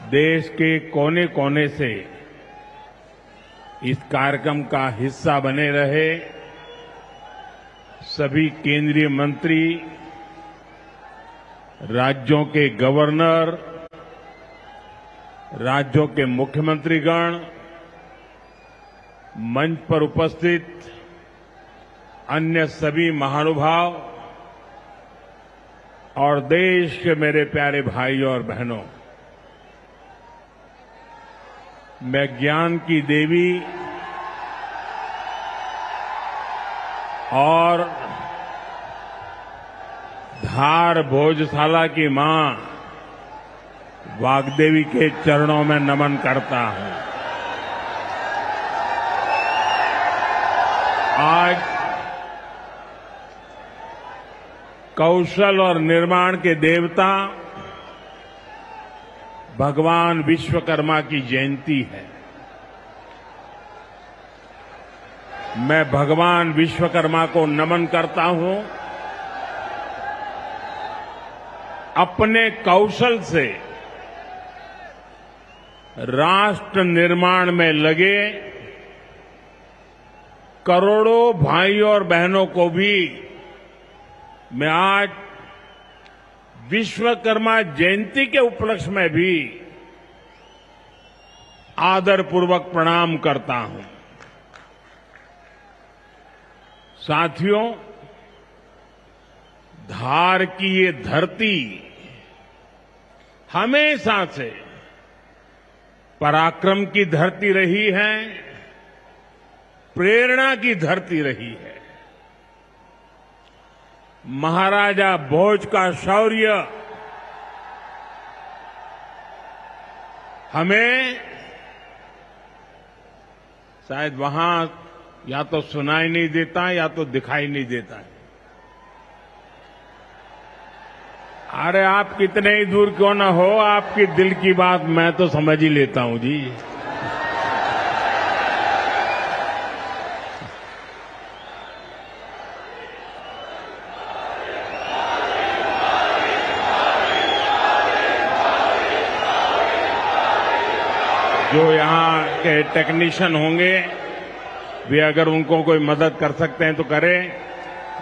देश के कोने कोने से इस कार्यक्रम का हिस्सा बने रहे सभी केंद्रीय मंत्री, राज्यों के गवर्नर, राज्यों के मुख्यमंत्रीगण, मंच पर उपस्थित अन्य सभी महानुभाव और देश के मेरे प्यारे भाइयों और बहनों, मैं ज्ञान की देवी और धार भोजशाला की मां वाग्देवी के चरणों में नमन करता हूं। आज कौशल और निर्माण के देवता भगवान विश्वकर्मा की जयंती है। मैं भगवान विश्वकर्मा को नमन करता हूं। अपने कौशल से राष्ट्र निर्माण में लगे करोड़ों भाइयों और बहनों को भी मैं आज विश्वकर्मा जयंती के उपलक्ष्य में भी आदरपूर्वक प्रणाम करता हूं। साथियों, धार की ये धरती हमेशा से पराक्रम की धरती रही है, प्रेरणा की धरती रही है। महाराजा भोज का शौर्य हमें शायद वहां या तो सुनाई नहीं देता या तो दिखाई नहीं देता है। अरे आप कितने ही दूर क्यों ना हो, आपकी दिल की बात मैं तो समझ ही लेता हूं जी। जो यहां के टेक्नीशियन होंगे वे अगर उनको कोई मदद कर सकते हैं तो करें,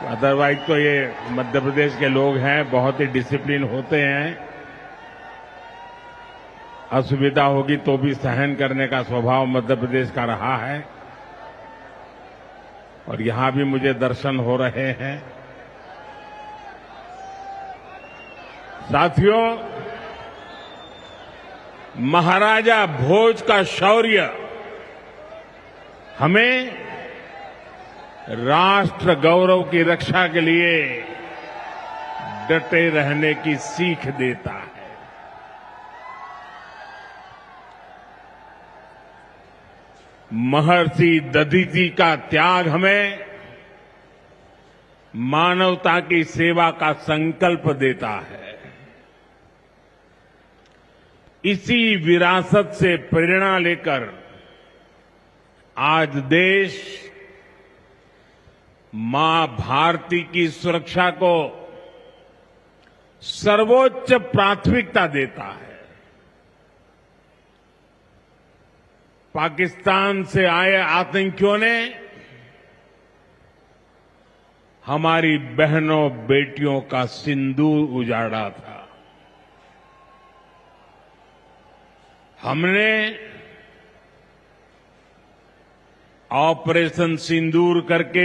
अदरवाइज तो ये मध्य प्रदेश के लोग हैं, बहुत ही डिसिप्लिन होते हैं। असुविधा होगी तो भी सहन करने का स्वभाव मध्य प्रदेश का रहा है और यहां भी मुझे दर्शन हो रहे हैं। साथियों, महाराजा भोज का शौर्य हमें राष्ट्र गौरव की रक्षा के लिए डटे रहने की सीख देता है। महर्षि दधीचि का त्याग हमें मानवता की सेवा का संकल्प देता है। इसी विरासत से प्रेरणा लेकर आज देश मां भारती की सुरक्षा को सर्वोच्च प्राथमिकता देता है। पाकिस्तान से आए आतंकियों ने हमारी बहनों बेटियों का सिंदूर उजाड़ा था। हमने ऑपरेशन सिंदूर करके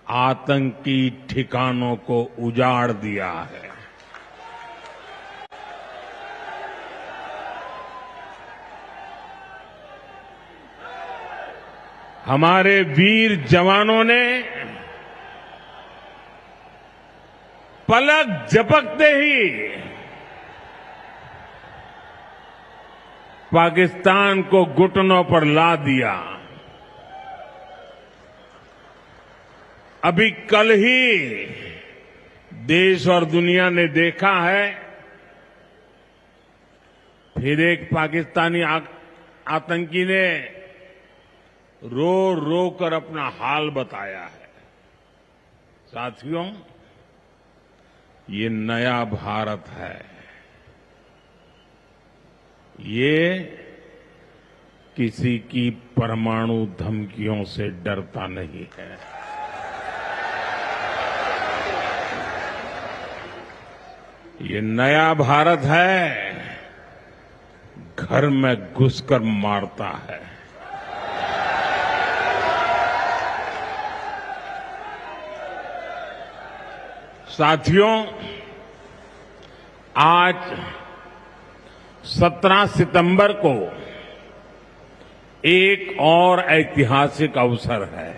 आतंकी ठिकानों को उजाड़ दिया है। हमारे वीर जवानों ने पलक झपकते ही पाकिस्तान को घुटनों पर ला दिया। अभी कल ही देश और दुनिया ने देखा है, फिर एक पाकिस्तानी आतंकी ने रो रो कर अपना हाल बताया है। साथियों, ये नया भारत है। ये किसी की परमाणु धमकियों से डरता नहीं है। ये नया भारत है, घर में घुसकर मारता है। साथियों, आज 17 सितंबर को एक और ऐतिहासिक अवसर है।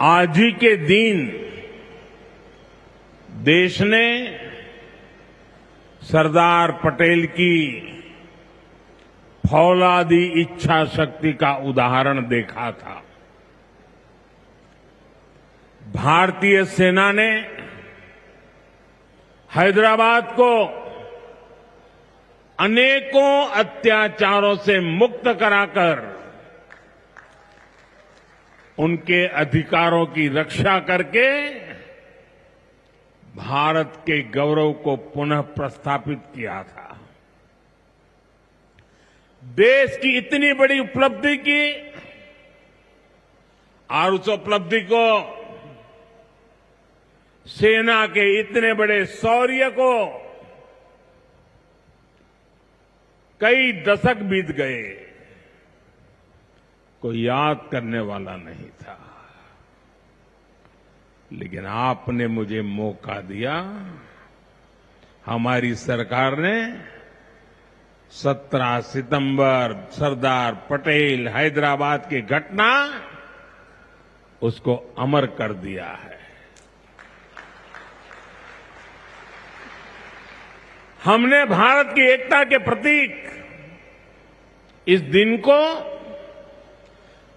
आज ही के दिन देश ने सरदार पटेल की फौलादी इच्छा शक्ति का उदाहरण देखा था। भारतीय सेना ने हैदराबाद को अनेकों अत्याचारों से मुक्त कराकर उनके अधिकारों की रक्षा करके भारत के गौरव को पुनः प्रस्थापित किया था। देश की इतनी बड़ी उपलब्धि की और उस उपलब्धि को सेना के इतने बड़े शौर्य को कई दशक बीत गए, कोई याद करने वाला नहीं था। लेकिन आपने मुझे मौका दिया। हमारी सरकार ने 17 सितंबर सरदार पटेल हैदराबाद की घटना उसको अमर कर दिया है। हमने भारत की एकता के प्रतीक इस दिन को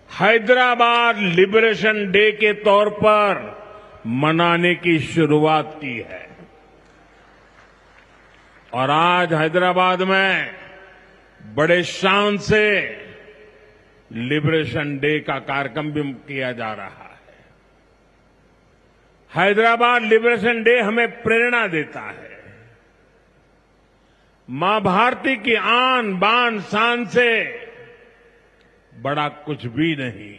हैदराबाद लिबरेशन डे के तौर पर मनाने की शुरुआत की है। और आज हैदराबाद में बड़े शान से लिबरेशन डे का कार्यक्रम भी किया जा रहा है। हैदराबाद लिबरेशन डे हमें प्रेरणा देता है। मां भारती की आन बान शान से बड़ा कुछ भी नहीं।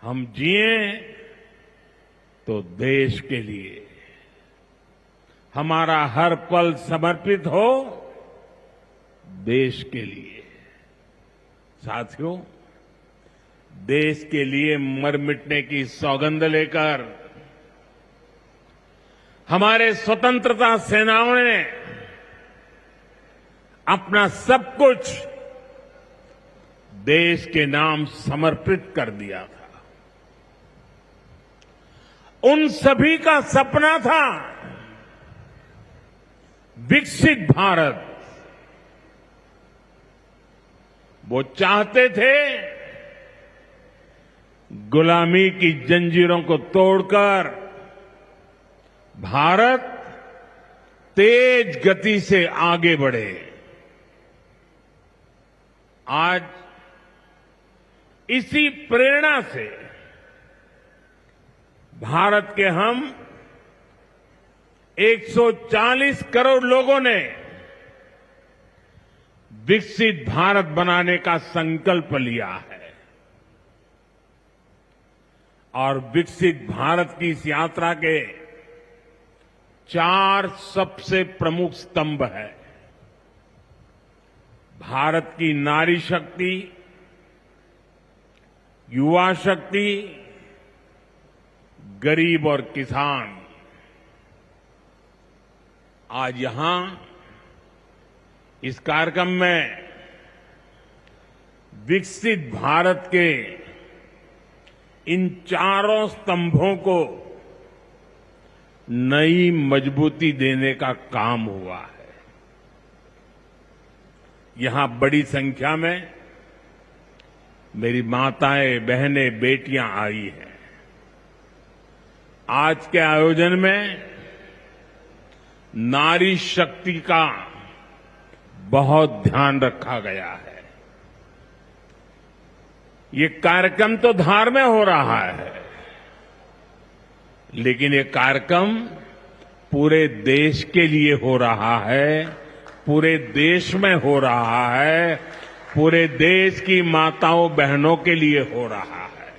हम जिए तो देश के लिए, हमारा हर पल समर्पित हो देश के लिए। साथियों, देश के लिए मर मिटने की सौगंध लेकर हमारे स्वतंत्रता सेनाओं ने अपना सब कुछ देश के नाम समर्पित कर दिया था। उन सभी का सपना था विकसित भारत। वो चाहते थे गुलामी की जंजीरों को तोड़कर भारत तेज गति से आगे बढ़े। आज इसी प्रेरणा से भारत के हम 140 करोड़ लोगों ने विकसित भारत बनाने का संकल्प लिया है। और विकसित भारत की इस यात्रा के 4 सबसे प्रमुख स्तंभ है। भारत की नारी शक्ति, युवा शक्ति, गरीब और किसान। आज यहां इस कार्यक्रम में विकसित भारत के इन चारों स्तंभों को नई मजबूती देने का काम हुआ है। यहां बड़ी संख्या में मेरी माताएं, बहनें, बेटियां आई हैं। आज के आयोजन में नारी शक्ति का बहुत ध्यान रखा गया है। ये कार्यक्रम तो धार में हो रहा है, लेकिन ये कार्यक्रम पूरे देश के लिए हो रहा है, पूरे देश में हो रहा है, पूरे देश की माताओं बहनों के लिए हो रहा है।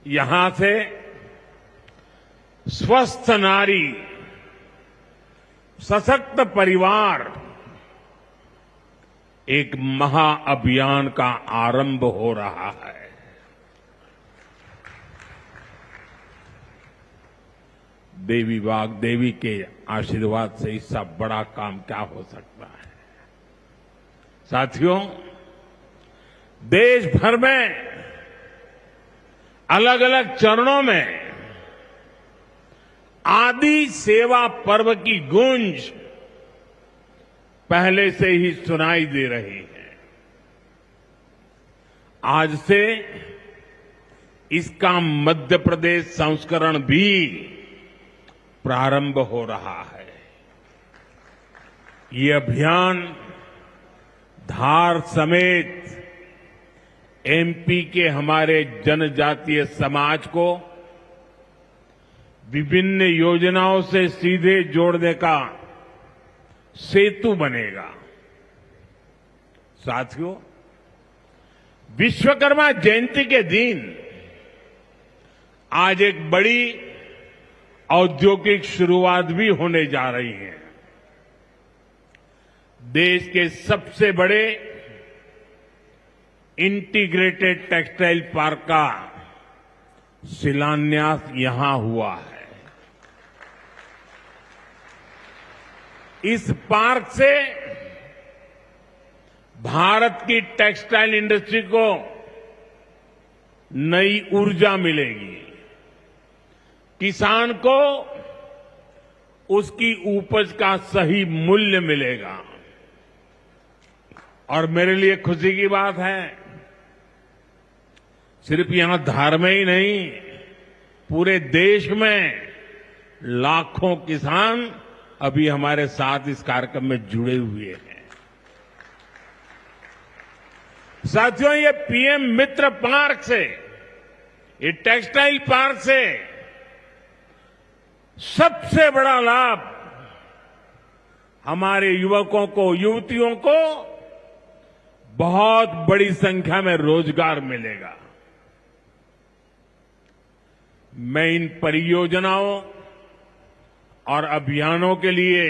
यहां से स्वस्थ नारी, सशक्त परिवार एक महाअभियान का आरंभ हो रहा है। देवी वाग्देवी के आशीर्वाद से इससे बड़ा काम क्या हो सकता है। साथियों, देश भर में अलग अलग चरणों में आदि सेवा पर्व की गूंज पहले से ही सुनाई दे रही है। आज से इसका मध्य प्रदेश संस्करण भी प्रारंभ हो रहा है। ये अभियान धार समेत एमपी के हमारे जनजातीय समाज को विभिन्न योजनाओं से सीधे जोड़ने का सेतु बनेगा। साथियों, विश्वकर्मा जयंती के दिन आज एक बड़ी औद्योगिक शुरुआत भी होने जा रही है। देश के सबसे बड़े इंटीग्रेटेड टेक्सटाइल पार्क का शिलान्यास यहां हुआ है। इस पार्क से भारत की टेक्सटाइल इंडस्ट्री को नई ऊर्जा मिलेगी, किसान को उसकी उपज का सही मूल्य मिलेगा। और मेरे लिए खुशी की बात है, सिर्फ यहां धार में ही नहीं, पूरे देश में लाखों किसान अभी हमारे साथ इस कार्यक्रम में जुड़े हुए हैं। साथियों, ये पीएम मित्र पार्क से, ये टेक्सटाइल पार्क से सबसे बड़ा लाभ हमारे युवकों को, युवतियों को बहुत बड़ी संख्या में रोजगार मिलेगा। मैं इन परियोजनाओं और अभियानों के लिए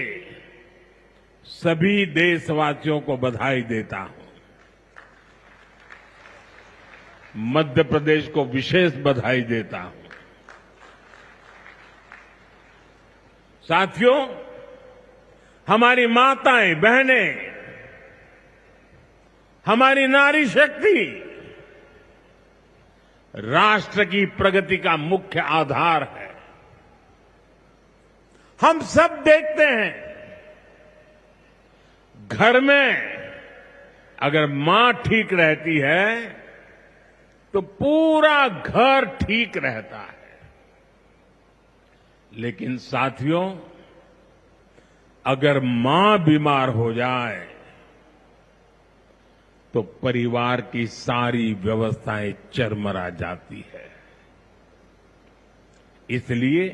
सभी देशवासियों को बधाई देता हूं। मध्य प्रदेश को विशेष बधाई देता हूं। साथियों, हमारी माताएं, बहनें, हमारी नारी शक्ति राष्ट्र की प्रगति का मुख्य आधार है। हम सब देखते हैं, घर में अगर मां ठीक रहती है तो पूरा घर ठीक रहता है। लेकिन साथियों, अगर मां बीमार हो जाए तो परिवार की सारी व्यवस्थाएं चरमरा जाती है। इसलिए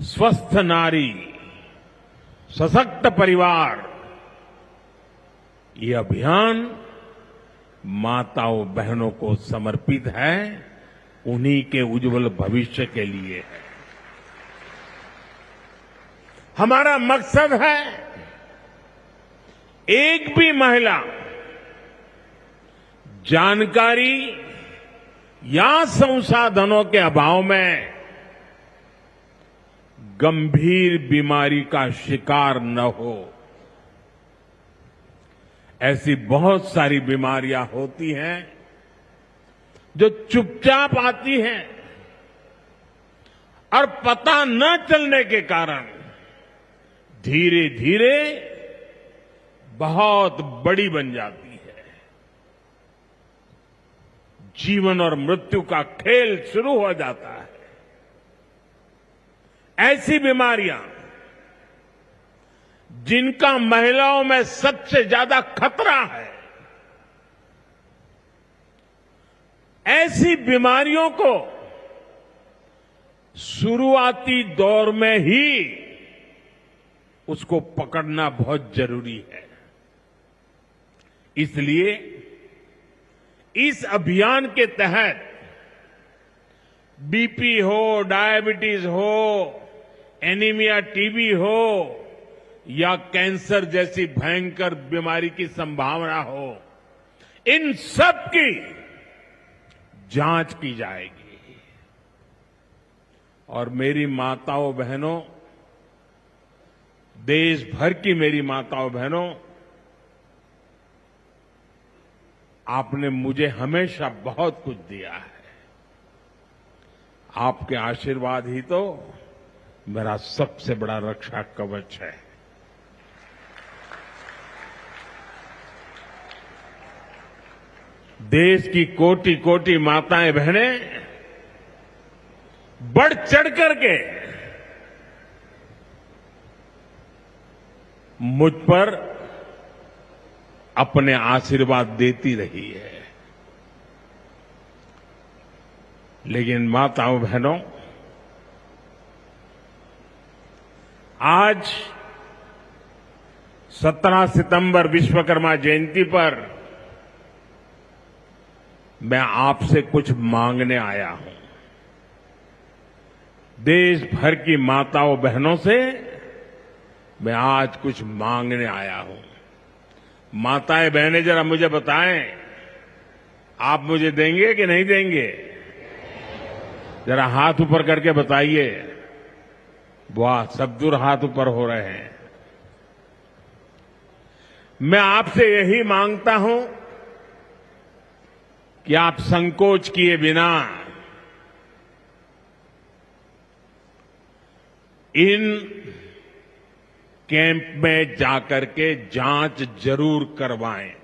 स्वस्थ नारी, सशक्त परिवार, ये अभियान माताओं बहनों को समर्पित है, उन्हीं के उज्जवल भविष्य के लिए है। हमारा मकसद है एक भी महिला जानकारी या संसाधनों के अभाव में गंभीर बीमारी का शिकार न हो। ऐसी बहुत सारी बीमारियां होती हैं जो चुपचाप आती हैं और पता न चलने के कारण धीरे धीरे बहुत बड़ी बन जाती है। जीवन और मृत्यु का खेल शुरू हो जाता है। ऐसी बीमारियां जिनका महिलाओं में सबसे ज्यादा खतरा है, ऐसी बीमारियों को शुरुआती दौर में ही उसको पकड़ना बहुत जरूरी है। इसलिए इस अभियान के तहत बीपी हो, डायबिटीज हो, एनीमिया, टीबी हो या कैंसर जैसी भयंकर बीमारी की संभावना हो, इन सब की जांच की जाएगी। और मेरी माताओं बहनों, देश भर की मेरी माताओं बहनों, आपने मुझे हमेशा बहुत कुछ दिया है। आपके आशीर्वाद ही तो मेरा सबसे बड़ा रक्षा कवच है। देश की कोटि कोटि माताएं बहनें बढ़ चढ़ करके मुझ पर अपने आशीर्वाद देती रही है। लेकिन माताओं बहनों, आज 17 सितंबर विश्वकर्मा जयंती पर मैं आपसे कुछ मांगने आया हूं। देश भर की माताओं बहनों से मैं आज कुछ मांगने आया हूं। माताएं बहनें, जरा मुझे बताएं, आप मुझे देंगे कि नहीं देंगे? जरा हाथ ऊपर करके बताइए। वाह, सब दूर हाथ ऊपर हो रहे हैं। मैं आपसे यही मांगता हूं कि आप संकोच किए बिना इन कैंप में जाकर के जांच जरूर करवाएं।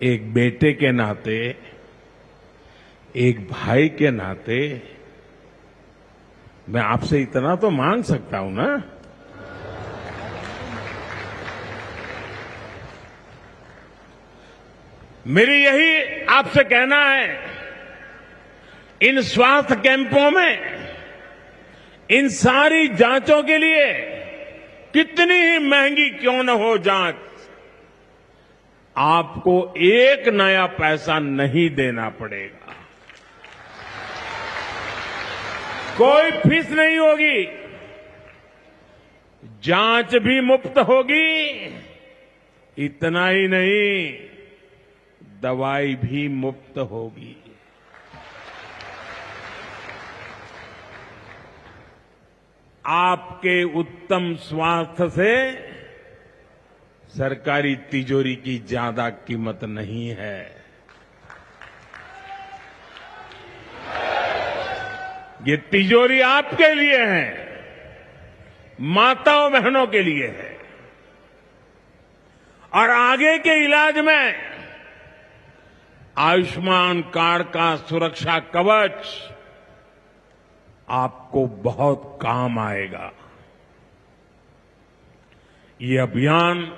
एक बेटे के नाते, एक भाई के नाते मैं आपसे इतना तो मांग सकता हूं ना। मेरी यही आपसे कहना है, इन स्वास्थ्य कैंपों में इन सारी जांचों के लिए कितनी ही महंगी क्यों न हो जांच, आपको एक नया पैसा नहीं देना पड़ेगा। कोई फीस नहीं होगी, जांच भी मुफ्त होगी। इतना ही नहीं, दवाई भी मुफ्त होगी। आपके उत्तम स्वास्थ्य से सरकारी तिजोरी की ज्यादा कीमत नहीं है। ये तिजोरी आपके लिए है, माताओं बहनों के लिए है। और आगे के इलाज में आयुष्मान कार्ड का सुरक्षा कवच आपको बहुत काम आएगा। ये अभियान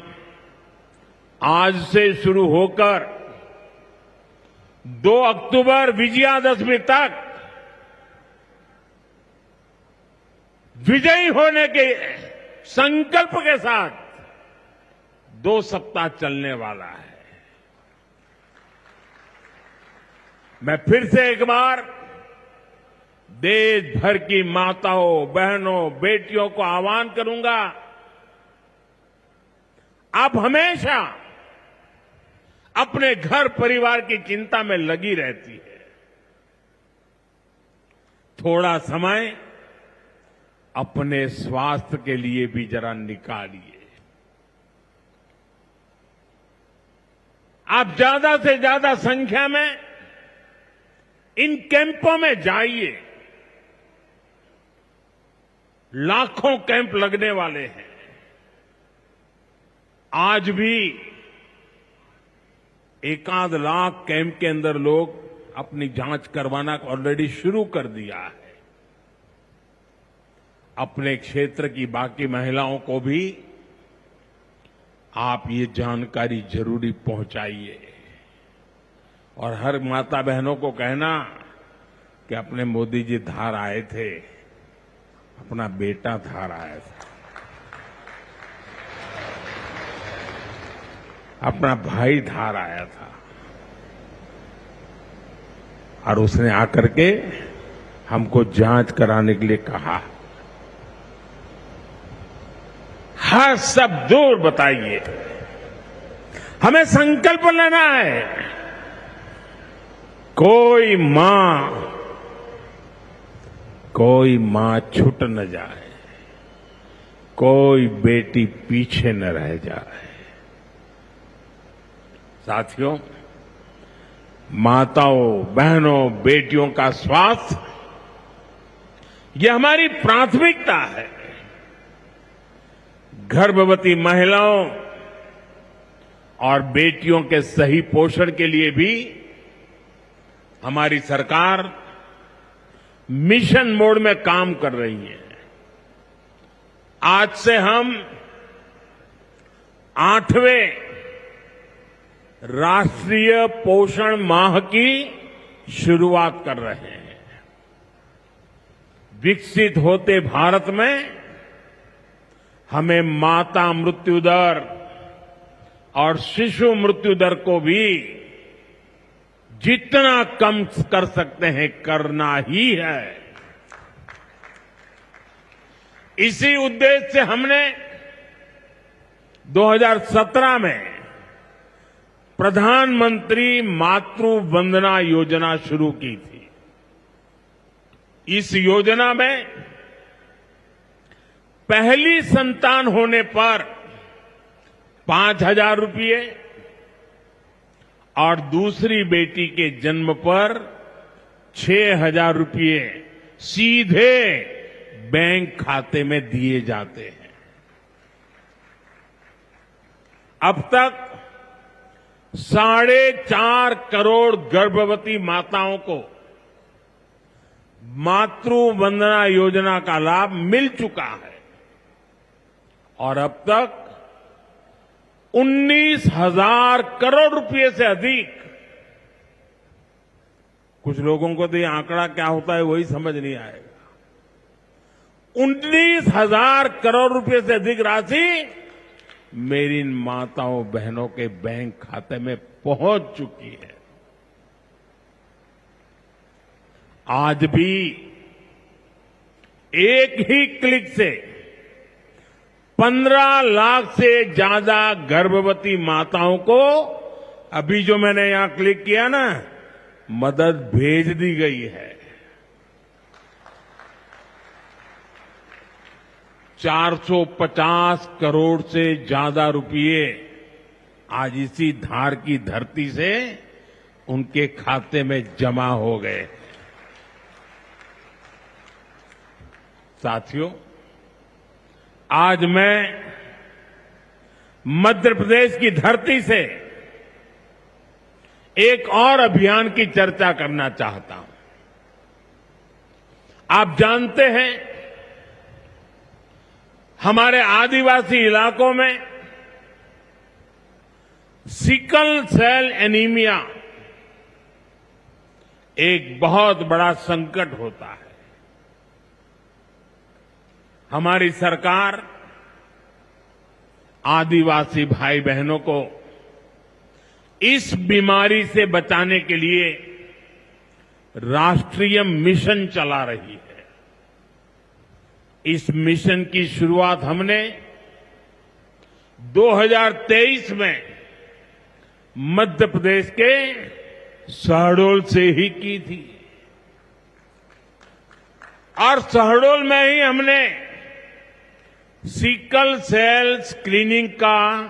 आज से शुरू होकर 2 अक्टूबर विजयादशमी तक विजयी होने के संकल्प के साथ 2 सप्ताह चलने वाला है। मैं फिर से एक बार देश भर की माताओं, बहनों, बेटियों को आह्वान करूंगा, आप हमेशा अपने घर परिवार की चिंता में लगी रहती है। थोड़ा समय अपने स्वास्थ्य के लिए भी जरा निकालिए। आप ज्यादा से ज्यादा संख्या में इन कैंपों में जाइए। लाखों कैंप लगने वाले हैं। आज भी 1 लाख कैंप के अंदर लोग अपनी जांच करवाना ऑलरेडी शुरू कर दिया है। अपने क्षेत्र की बाकी महिलाओं को भी आप ये जानकारी जरूरी पहुंचाइए और हर माता बहनों को कहना कि अपने मोदी जी धार आए थे, अपना बेटा धार आया था, अपना भाई धार आया था और उसने आकर के हमको जांच कराने के लिए कहा। हर सब दूर बताइए, हमें संकल्प लेना है। कोई मां छूट न जाए, कोई बेटी पीछे न रह जाए। साथियों, माताओं, बहनों, बेटियों का स्वास्थ्य ये हमारी प्राथमिकता है। गर्भवती महिलाओं और बेटियों के सही पोषण के लिए भी हमारी सरकार मिशन मोड में काम कर रही है। आज से हम 8वें राष्ट्रीय पोषण माह की शुरुआत कर रहे हैं। विकसित होते भारत में हमें माता मृत्यु दर और शिशु मृत्यु दर को भी जितना कम कर सकते हैं करना ही है। इसी उद्देश्य से हमने 2017 में प्रधानमंत्री मातृ वंदना योजना शुरू की थी। इस योजना में पहली संतान होने पर 5,000 रुपये और दूसरी बेटी के जन्म पर 6,000 रुपये सीधे बैंक खाते में दिए जाते हैं। अब तक 4.5 करोड़ गर्भवती माताओं को मातृ वंदना योजना का लाभ मिल चुका है और अब तक 19,000 करोड़ रुपए से अधिक, कुछ लोगों को तो ये आंकड़ा क्या होता है वही समझ नहीं आएगा, 19,000 करोड़ रुपए से अधिक राशि मेरी इन माताओं बहनों के बैंक खाते में पहुंच चुकी है। आज भी एक ही क्लिक से 15 लाख से ज्यादा गर्भवती माताओं को, अभी जो मैंने यहां क्लिक किया ना, मदद भेज दी गई है। 450 करोड़ से ज्यादा रुपये आज इसी धार की धरती से उनके खाते में जमा हो गए। साथियों, आज मैं मध्य प्रदेश की धरती से एक और अभियान की चर्चा करना चाहता हूं। आप जानते हैं, हमारे आदिवासी इलाकों में सिकल सेल एनीमिया एक बहुत बड़ा संकट होता है। हमारी सरकार आदिवासी भाई बहनों को इस बीमारी से बचाने के लिए राष्ट्रीय मिशन चला रही है। इस मिशन की शुरुआत हमने 2023 में मध्य प्रदेश के शहडोल से ही की थी और शहडोल में ही हमने सिकल सेल स्क्रीनिंग का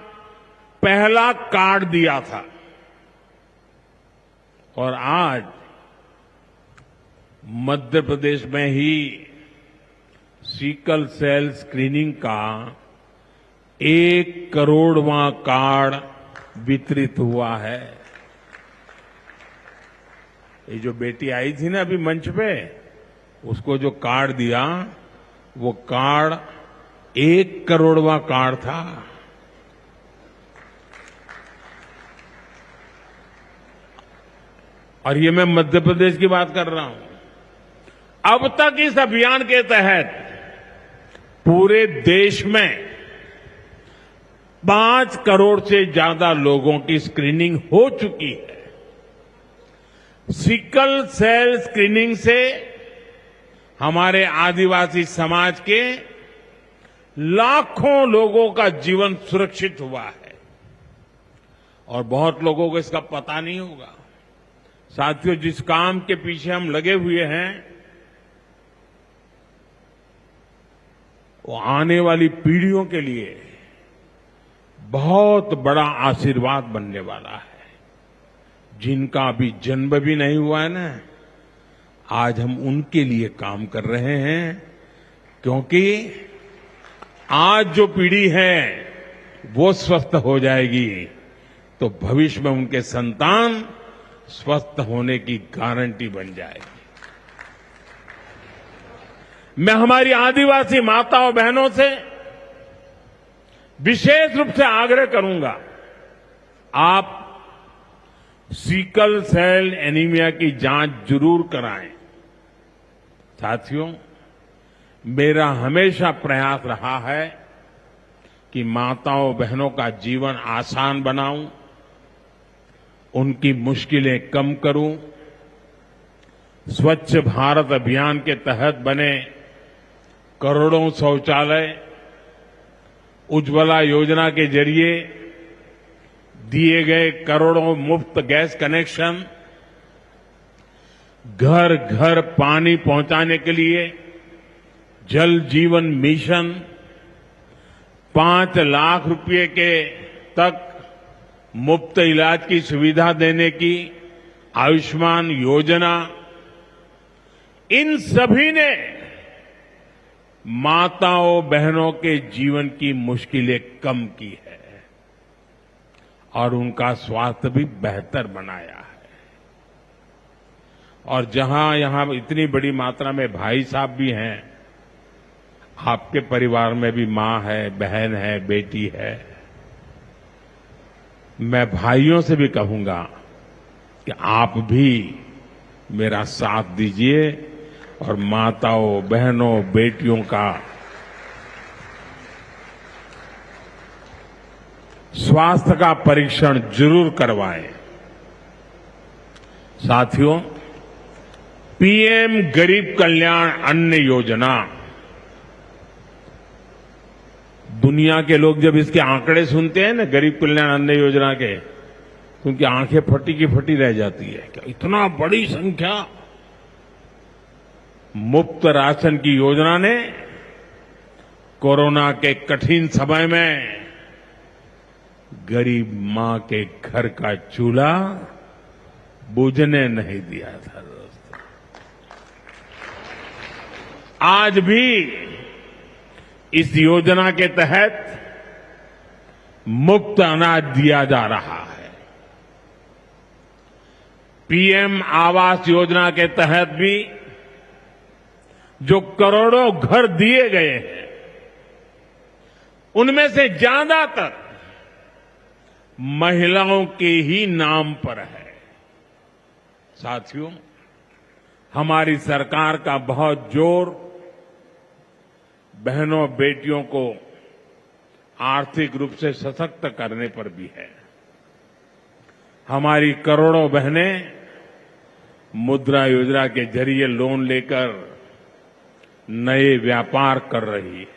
पहला कार्ड दिया था और आज मध्य प्रदेश में ही सिकल सेल स्क्रीनिंग का 1 करोड़वां कार्ड वितरित हुआ है। ये जो बेटी आई थी ना अभी मंच पे, उसको जो कार्ड दिया वो कार्ड 1 करोड़वां कार्ड था। और ये मैं मध्य प्रदेश की बात कर रहा हूं। अब तक इस अभियान के तहत पूरे देश में 5 करोड़ से ज्यादा लोगों की स्क्रीनिंग हो चुकी है। सिकल सेल स्क्रीनिंग से हमारे आदिवासी समाज के लाखों लोगों का जीवन सुरक्षित हुआ है और बहुत लोगों को इसका पता नहीं होगा। साथियों, जिस काम के पीछे हम लगे हुए हैं वो आने वाली पीढ़ियों के लिए बहुत बड़ा आशीर्वाद बनने वाला है। जिनका अभी जन्म भी नहीं हुआ है ना, आज हम उनके लिए काम कर रहे हैं, क्योंकि आज जो पीढ़ी है वो स्वस्थ हो जाएगी तो भविष्य में उनके संतान स्वस्थ होने की गारंटी बन जाएगी। मैं हमारी आदिवासी माताओं बहनों से विशेष रूप से आग्रह करूंगा, आप सिकल सेल एनीमिया की जांच जरूर कराएं। साथियों, मेरा हमेशा प्रयास रहा है कि माताओं बहनों का जीवन आसान बनाऊं, उनकी मुश्किलें कम करूं। स्वच्छ भारत अभियान के तहत बने करोड़ों शौचालय, उज्ज्वला योजना के जरिए दिए गए करोड़ों मुफ्त गैस कनेक्शन, घर घर पानी पहुंचाने के लिए जल जीवन मिशन, 5 लाख रुपए के तक मुफ्त इलाज की सुविधा देने की आयुष्मान योजना, इन सभी ने माताओं बहनों के जीवन की मुश्किलें कम की है और उनका स्वास्थ्य भी बेहतर बनाया है। और जहां यहां इतनी बड़ी मात्रा में भाई साहब भी हैं, आपके परिवार में भी मां है, बहन है, बेटी है, मैं भाइयों से भी कहूंगा कि आप भी मेरा साथ दीजिए और माताओं बहनों बेटियों का स्वास्थ्य का परीक्षण जरूर करवाएं। साथियों, पीएम गरीब कल्याण अन्न योजना, दुनिया के लोग जब इसके आंकड़े सुनते हैं ना गरीब कल्याण अन्न योजना के, तो उनकी आंखें फटी की फटी रह जाती है। क्या इतना बड़ी संख्या! मुफ्त राशन की योजना ने कोरोना के कठिन समय में गरीब मां के घर का चूल्हा बुझने नहीं दिया था। दोस्तों, आज भी इस योजना के तहत मुफ्त अनाज दिया जा रहा है। पीएम आवास योजना के तहत भी जो करोड़ों घर दिए गए हैं, उनमें से ज्यादातर महिलाओं के ही नाम पर है। साथियों, हमारी सरकार का बहुत जोर बहनों बेटियों को आर्थिक रूप से सशक्त करने पर भी है। हमारी करोड़ों बहनें मुद्रा योजना के जरिए लोन लेकर नए व्यापार कर रही है,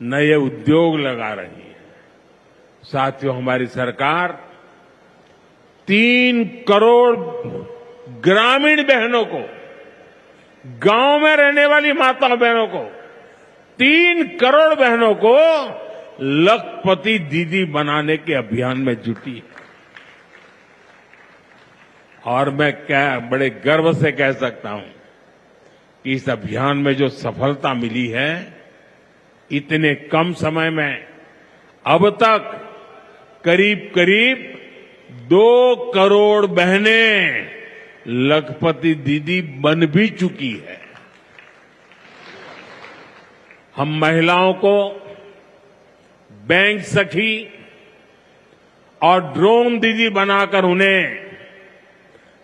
नए उद्योग लगा रही है। साथियों, हमारी सरकार 3 करोड़ ग्रामीण बहनों को, गांव में रहने वाली माताओं बहनों को, 3 करोड़ बहनों को लखपति दीदी बनाने के अभियान में जुटी है। और मैं बड़े गर्व से कह सकता हूं कि इस अभियान में जो सफलता मिली है, इतने कम समय में अब तक करीब करीब 2 करोड़ बहनें लखपति दीदी बन भी चुकी है। हम महिलाओं को बैंक सखी और ड्रोन दीदी बनाकर उन्हें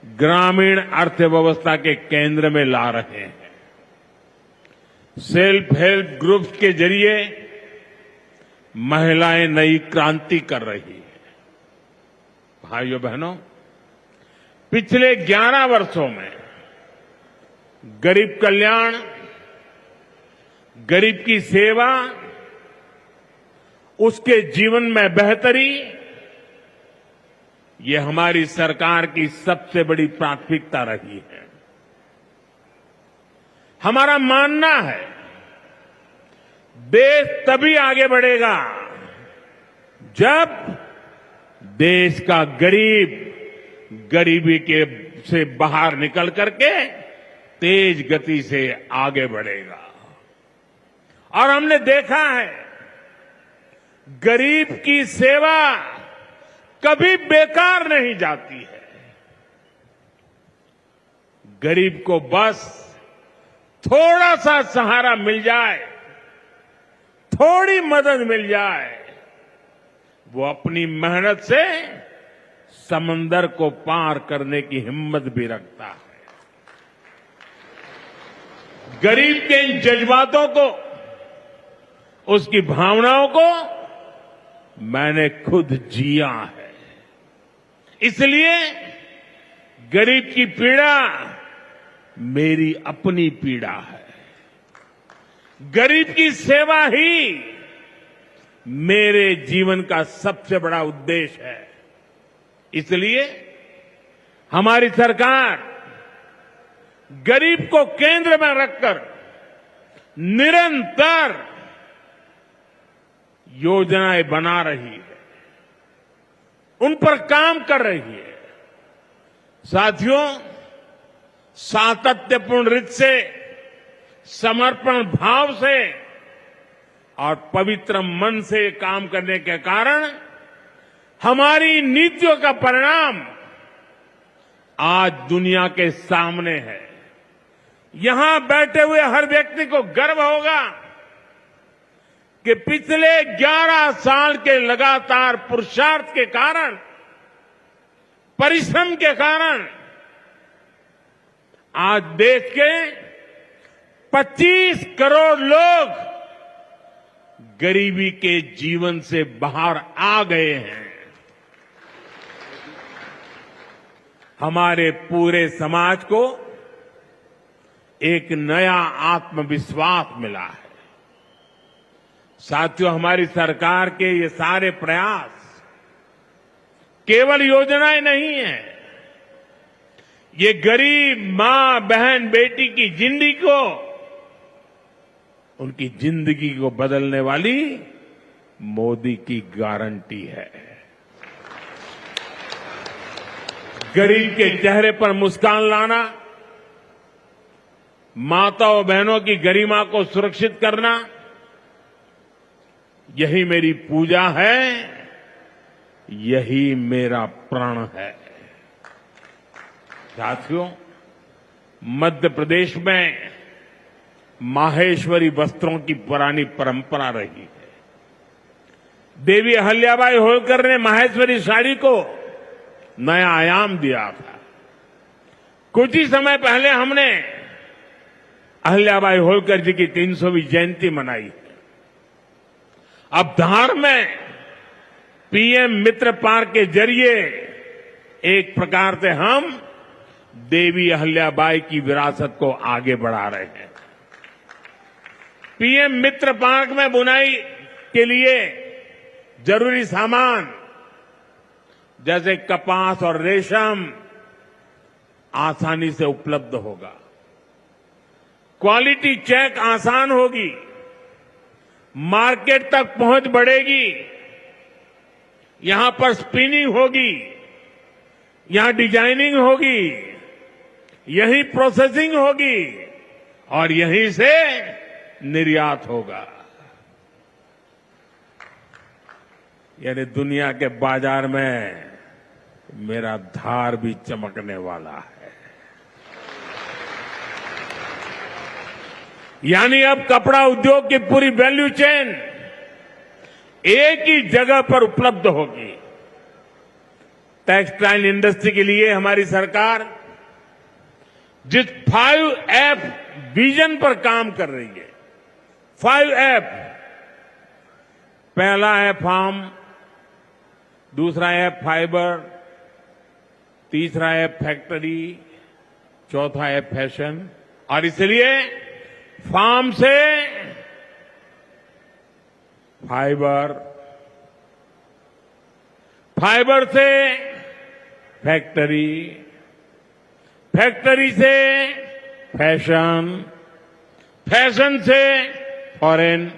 ग्रामीण अर्थव्यवस्था के केंद्र में ला रहे हैं। सेल्फ हेल्प ग्रुप्स के जरिए महिलाएं नई क्रांति कर रही है। भाइयों बहनों, पिछले 11 वर्षों में गरीब कल्याण, गरीब की सेवा, उसके जीवन में बेहतरी, ये हमारी सरकार की सबसे बड़ी प्राथमिकता रही है। हमारा मानना है देश तभी आगे बढ़ेगा जब देश का गरीब गरीबी के से बाहर निकल करके तेज गति से आगे बढ़ेगा। और हमने देखा है गरीब की सेवा कभी बेकार नहीं जाती है। गरीब को बस थोड़ा सा सहारा मिल जाए, थोड़ी मदद मिल जाए, वो अपनी मेहनत से समंदर को पार करने की हिम्मत भी रखता है। गरीब के इन जज्बातों को, उसकी भावनाओं को मैंने खुद जिया है। इसलिए गरीब की पीड़ा मेरी अपनी पीड़ा है। गरीब की सेवा ही मेरे जीवन का सबसे बड़ा उद्देश्य है। इसलिए हमारी सरकार गरीब को केंद्र में रखकर निरंतर योजनाएं बना रही है, उन पर काम कर रही है। साथियों, सातत्यपूर्ण रीत से, समर्पण भाव से और पवित्र मन से काम करने के कारण हमारी नीतियों का परिणाम आज दुनिया के सामने है। यहां बैठे हुए हर व्यक्ति को गर्व होगा कि पिछले 11 साल के लगातार पुरुषार्थ के कारण, परिश्रम के कारण आज देश के 25 करोड़ लोग गरीबी के जीवन से बाहर आ गए हैं। हमारे पूरे समाज को एक नया आत्मविश्वास मिला है। साथियों, हमारी सरकार के ये सारे प्रयास केवल योजनाएं नहीं है, ये गरीब मां, बहन, बेटी की जिंदगी को, उनकी जिंदगी को बदलने वाली मोदी की गारंटी है। गरीब के चेहरे पर मुस्कान लाना, माताओं बहनों की गरिमा को सुरक्षित करना, यही मेरी पूजा है, यही मेरा प्रण है। साथियों, मध्य प्रदेश में माहेश्वरी वस्त्रों की पुरानी परंपरा रही है। देवी अहिल्याबाई होलकर ने माहेश्वरी साड़ी को नया आयाम दिया था। कुछ ही समय पहले हमने अहिल्याबाई होलकर जी की 300वीं जयंती मनाई है। अब धार में पीएम मित्र पार्क के जरिए एक प्रकार से हम देवी अहिल्याबाई की विरासत को आगे बढ़ा रहे हैं। पीएम मित्र पार्क में बुनाई के लिए जरूरी सामान जैसे कपास और रेशम आसानी से उपलब्ध होगा। क्वालिटी चेक आसान होगी, मार्केट तक पहुंच बढ़ेगी, यहां पर स्पिनिंग होगी, यहां डिजाइनिंग होगी, यहीं प्रोसेसिंग होगी और यहीं से निर्यात होगा। यानी दुनिया के बाजार में मेरा धार भी चमकने वाला है। यानी अब कपड़ा उद्योग की पूरी वैल्यू चेन एक ही जगह पर उपलब्ध होगी। टेक्सटाइल इंडस्ट्री के लिए हमारी सरकार जिस 5F विजन पर काम कर रही है। 5F, पहला है फार्म, दूसरा है फाइबर, तीसरा है फैक्ट्री, चौथा है फैशन। और इसलिए फार्म से फाइबर, फाइबर से फैक्ट्री, फैक्ट्री से फैशन, फैशन से फॉरेन,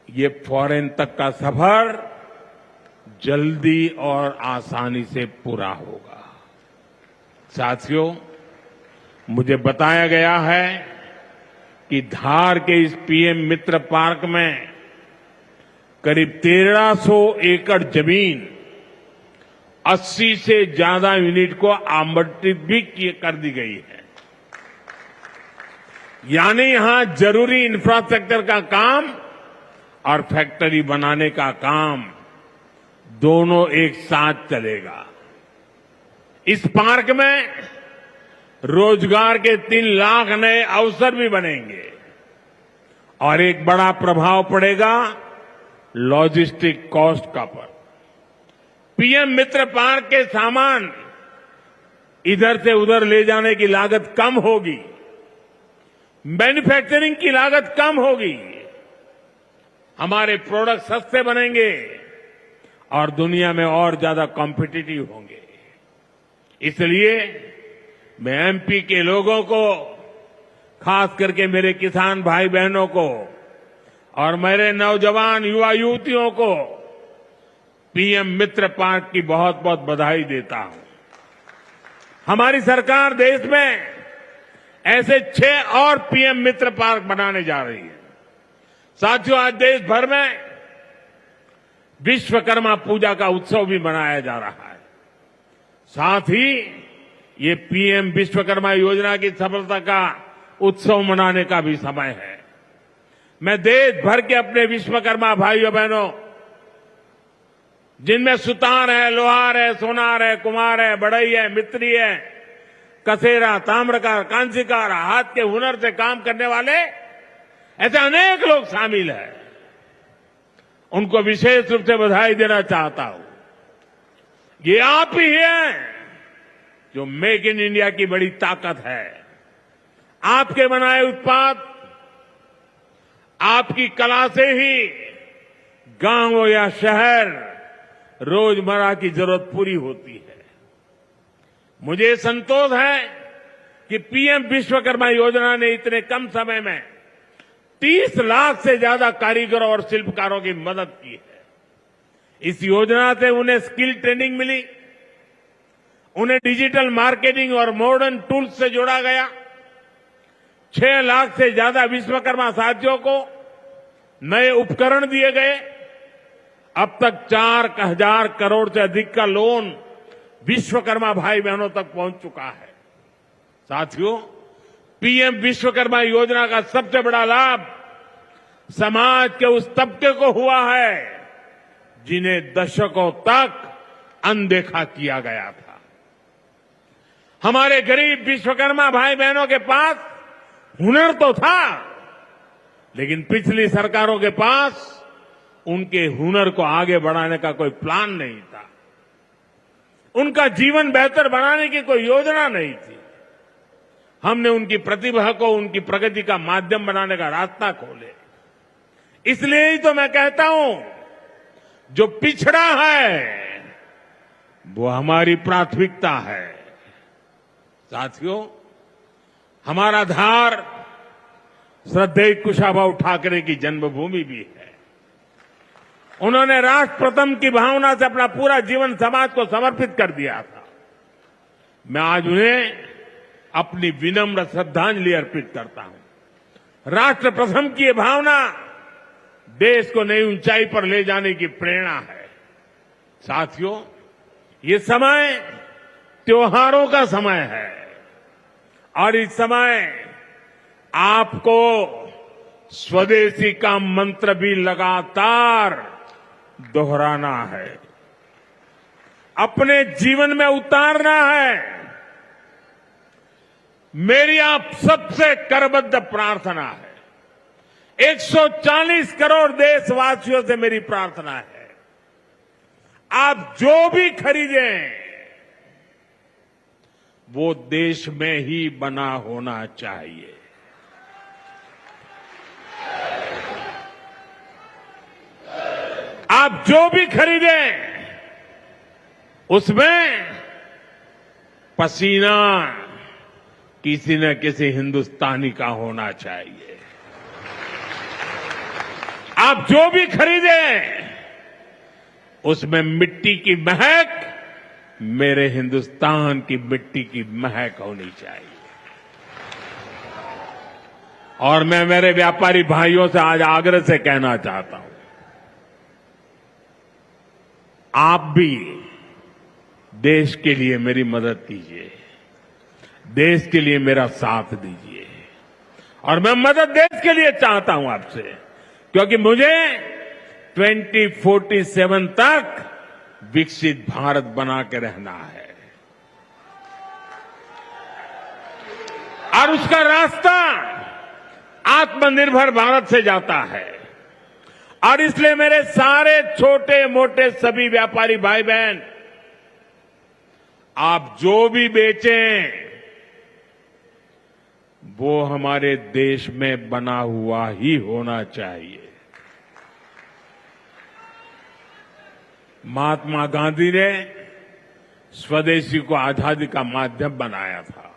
ये फॉरेन तक का सफर जल्दी और आसानी से पूरा होगा। साथियों, मुझे बताया गया है कि धार के इस पीएम मित्र पार्क में करीब 1300 एकड़ जमीन 80 से ज्यादा यूनिट को आवंटित भी कर दी गई है। यानी यहां जरूरी इंफ्रास्ट्रक्चर का काम और फैक्ट्री बनाने का काम दोनों एक साथ चलेगा। इस पार्क में रोजगार के 3 लाख नए अवसर भी बनेंगे और एक बड़ा प्रभाव पड़ेगा लॉजिस्टिक कॉस्ट का पर। पीएम मित्र पार्क के सामान इधर से उधर ले जाने की लागत कम होगी, मैन्युफैक्चरिंग की लागत कम होगी, हमारे प्रोडक्ट सस्ते बनेंगे और दुनिया में और ज्यादा कॉम्पिटिटिव होंगे। इसलिए मैं एमपी के लोगों को, खास करके मेरे किसान भाई बहनों को और मेरे नौजवान युवा युवतियों को पीएम मित्र पार्क की बहुत बहुत बधाई देता हूं। हमारी सरकार देश में ऐसे 6 और पीएम मित्र पार्क बनाने जा रही है। साथियों, आज देश भर में विश्वकर्मा पूजा का उत्सव भी मनाया जा रहा है। साथ ही ये पीएम विश्वकर्मा योजना की सफलता का उत्सव मनाने का भी समय है। मैं देश भर के अपने विश्वकर्मा भाइयों बहनों, जिनमें सुतार है, लोहार है, सोनार है, कुम्हार है, बढ़ई है, मिस्त्री है, कसेरा, ताम्रकार, कांसीकार, हाथ के हुनर से काम करने वाले ऐसे अनेक लोग शामिल हैं, उनको विशेष रूप से बधाई देना चाहता हूं। ये आप ही हैं जो मेक इन इंडिया की बड़ी ताकत है। आपके बनाए उत्पाद, आपकी कला से ही गांव या शहर रोजमर्रा की जरूरत पूरी होती है। मुझे संतोष है कि पीएम विश्वकर्मा योजना ने इतने कम समय में 30 लाख से ज्यादा कारीगरों और शिल्पकारों की मदद की है। इस योजना से उन्हें स्किल ट्रेनिंग मिली, उन्हें डिजिटल मार्केटिंग और मॉडर्न टूल्स से जोड़ा गया। 6 लाख से ज्यादा विश्वकर्मा साथियों को नए उपकरण दिए गए। अब तक 4,000 करोड़ से अधिक का लोन विश्वकर्मा भाई बहनों तक पहुंच चुका है। साथियों, पीएम विश्वकर्मा योजना का सबसे बड़ा लाभ समाज के उस तबके को हुआ है जिन्हें दशकों तक अनदेखा किया गया था। हमारे गरीब विश्वकर्मा भाई बहनों के पास हुनर तो था, लेकिन पिछली सरकारों के पास उनके हुनर को आगे बढ़ाने का कोई प्लान नहीं था। उनका जीवन बेहतर बनाने की कोई योजना नहीं थी। हमने उनकी प्रतिभा को उनकी प्रगति का माध्यम बनाने का रास्ता खोले। इसलिए ही तो मैं कहता हूं, जो पिछड़ा है वो हमारी प्राथमिकता है। साथियों, हमारा धार श्रद्धेय कुशाभाऊ ठाकरे की जन्मभूमि भी है। उन्होंने राष्ट्र प्रथम की भावना से अपना पूरा जीवन समाज को समर्पित कर दिया था। मैं आज उन्हें अपनी विनम्र श्रद्धांजलि अर्पित करता हूं। राष्ट्र प्रथम की ये भावना देश को नई ऊंचाई पर ले जाने की प्रेरणा है। साथियों, ये समय त्योहारों का समय है और इस समय आपको स्वदेशी का मंत्र भी लगातार दोहराना है, अपने जीवन में उतारना है मेरी आप सबसे करबद्ध प्रार्थना है, 140 करोड़ देशवासियों से मेरी प्रार्थना है, आप जो भी खरीदें वो देश में ही बना होना चाहिए। आप जो भी खरीदें उसमें पसीना किसी न किसी हिंदुस्तानी का होना चाहिए। आप जो भी खरीदें उसमें मिट्टी की महक मेरे हिंदुस्तान की मिट्टी की महक होनी चाहिए। और मैं मेरे व्यापारी भाइयों से आज आग्रह से कहना चाहता हूं, आप भी देश के लिए मेरी मदद कीजिए, देश के लिए मेरा साथ दीजिए। और मैं मदद देश के लिए चाहता हूं आपसे, क्योंकि मुझे 2047 तक विकसित भारत बना के रहना है और उसका रास्ता आत्मनिर्भर भारत से जाता है। और इसलिए मेरे सारे छोटे मोटे सभी व्यापारी भाई बहन, आप जो भी बेचें वो हमारे देश में बना हुआ ही होना चाहिए। महात्मा गांधी ने स्वदेशी को आजादी का माध्यम बनाया था।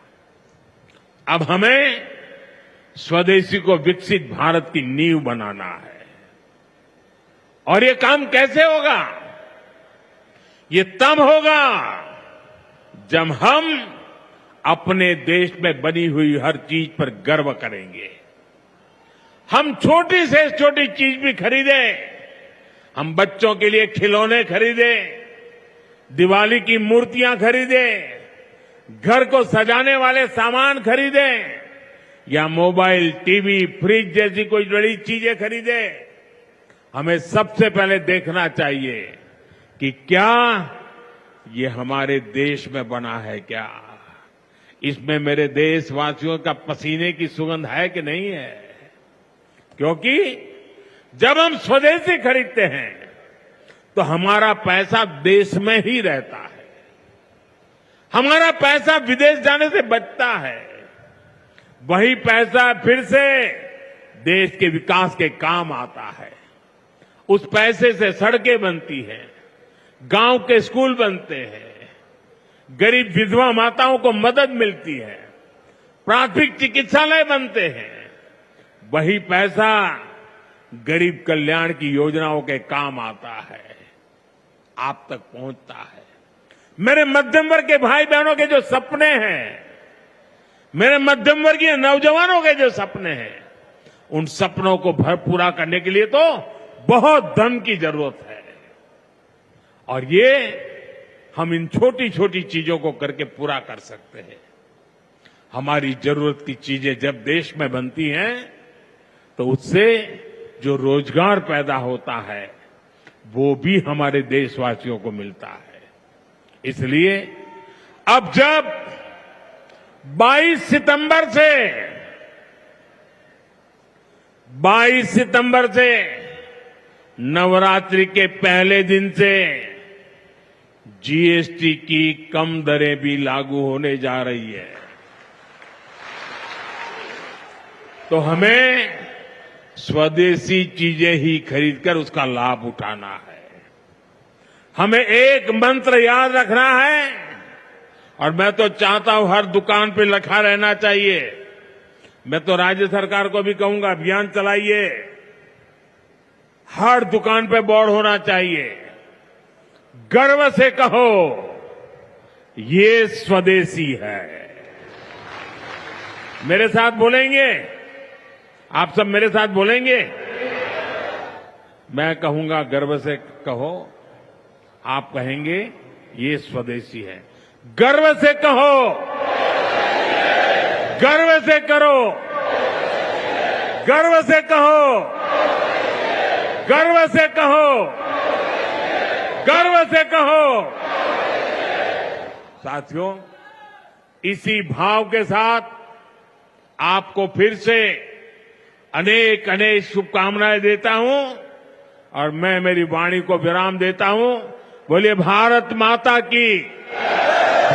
अब हमें स्वदेशी को विकसित भारत की नींव बनाना है। और ये काम कैसे होगा? ये तब होगा जब हम अपने देश में बनी हुई हर चीज पर गर्व करेंगे। हम छोटी से छोटी चीज भी खरीदें, हम बच्चों के लिए खिलौने खरीदें, दिवाली की मूर्तियां खरीदें, घर को सजाने वाले सामान खरीदें या मोबाइल, टीवी, फ्रिज जैसी कोई बड़ी चीजें खरीदें, हमें सबसे पहले देखना चाहिए कि क्या ये हमारे देश में बना है, क्या इसमें मेरे देशवासियों का पसीने की सुगंध है कि नहीं है। क्योंकि जब हम स्वदेशी खरीदते हैं तो हमारा पैसा देश में ही रहता है, हमारा पैसा विदेश जाने से बचता है। वही पैसा फिर से देश के विकास के काम आता है। उस पैसे से सड़कें बनती हैं, गांव के स्कूल बनते हैं, गरीब विधवा माताओं को मदद मिलती है, प्राथमिक चिकित्सालय बनते हैं। वही पैसा गरीब कल्याण की योजनाओं के काम आता है, आप तक पहुंचता है। मेरे मध्यम वर्ग के भाई बहनों के जो सपने हैं, मेरे मध्यम वर्गीय नौजवानों के जो सपने हैं, उन सपनों को पूरा करने के लिए तो बहुत धन की जरूरत है। और ये हम इन छोटी छोटी चीजों को करके पूरा कर सकते हैं। हमारी जरूरत की चीजें जब देश में बनती हैं तो उससे जो रोजगार पैदा होता है वो भी हमारे देशवासियों को मिलता है। इसलिए अब जब 22 सितंबर से नवरात्रि के पहले दिन से जीएसटी की कम दरें भी लागू होने जा रही है, तो हमें स्वदेशी चीजें ही खरीदकर उसका लाभ उठाना है। हमें एक मंत्र याद रखना है, और मैं तो चाहता हूं हर दुकान पे लिखा रहना चाहिए। मैं तो राज्य सरकार को भी कहूंगा, अभियान चलाइए, हर दुकान पे बोर्ड होना चाहिए, गर्व से कहो ये स्वदेशी है। मेरे साथ बोलेंगे? आप सब मेरे साथ बोलेंगे? मैं कहूंगा गर्व से कहो, आप कहेंगे ये स्वदेशी है। गर्व से कहो, गर्व से करो, गर्व से कहो, गर्व से कहो, गर्व से कहो। साथियों, इसी भाव के साथ आपको फिर से अनेक अनेक शुभकामनाएं देता हूं और मैं मेरी वाणी को विराम देता हूं। बोलिए भारत माता की,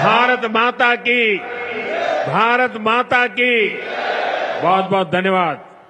भारत माता की, भारत माता की। बहुत बहुत धन्यवाद।